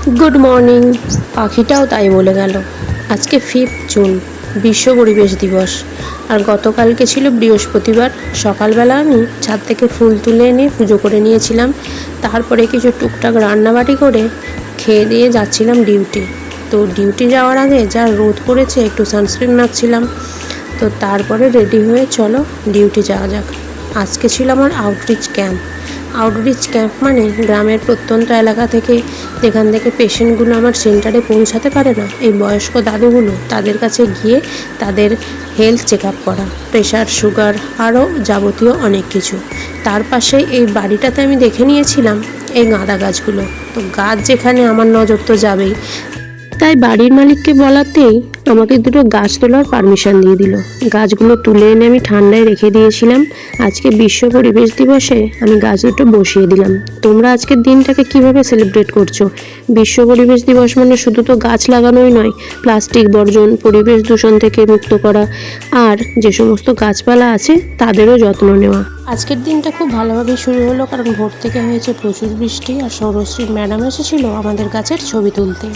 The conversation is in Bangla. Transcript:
Good morning. পাখিটাও তাই বলে গেল। আজকে 5 জুন, বিশ্ব পরিবেশ দিবস। আর গতকালকে ছিল বৃহস্পতিবার। সকালবেলা আমি ছাদ থেকে ফুল তুলে এনে পুজো করে নিয়েছিলাম। তারপরে কিছু টুকটাক রান্নাবাড়ি করে খেয়ে দিয়ে যাচ্ছিলাম ডিউটি। তো ডিউটি যাওয়ার আগে যা রোদ পড়েছে, একটু সানস্ক্রিন মাখছিলাম। তো তারপরে রেডি হয়ে চলো ডিউটি যাওয়া যাক। আজকে ছিল আমার আউটরিচ ক্যাম্প। আউটরিচ ক্যাম্প মানে গ্রামের প্রত্যন্ত এলাকা থেকে যেখান থেকে পেশেন্টগুলো আমার সেন্টারে পৌঁছাতে পারে না, এই বয়স্ক দাদুগুলো, তাদের কাছে গিয়ে তাদের হেলথ চেক আপ করা, প্রেশার, সুগার, আরও যাবতীয় অনেক কিছু। তার পাশে এই বাড়িটাতে আমি দেখে নিয়েছিলাম এই গাঁদা গাছগুলো। তো গাছ যেখানে, আমার নজর তো যাবেই। তাই বাড়ির মালিককে বলাতেই আমাকে দুটো গাছ তোলার পারমিশন দিয়ে দিল। গাছগুলো তুলে এনে আমি ঠান্ডায় রেখে দিয়েছিলাম। আজকে বিশ্ব পরিবেশ দিবসে আমি গাছ দুটো বসিয়ে দিলাম। তোমরা আজকের দিনটাকে কিভাবে সেলিব্রেট করছো? বিশ্ব পরিবেশ দিবস মানে শুধু তো গাছ লাগানোই নয়, প্লাস্টিক বর্জন, পরিবেশ দূষণ থেকে মুক্ত করা, আর যে সমস্ত গাছপালা আছে তাদেরও যত্ন নেওয়া। আজকের দিনটা খুব ভালোভাবে শুরু হলো, কারণ ভোর থেকে হয়েছে প্রচুর বৃষ্টি, আর সৌরশ্রীর ম্যাডাম এসেছিল আমাদের গাছের ছবি তুলতে।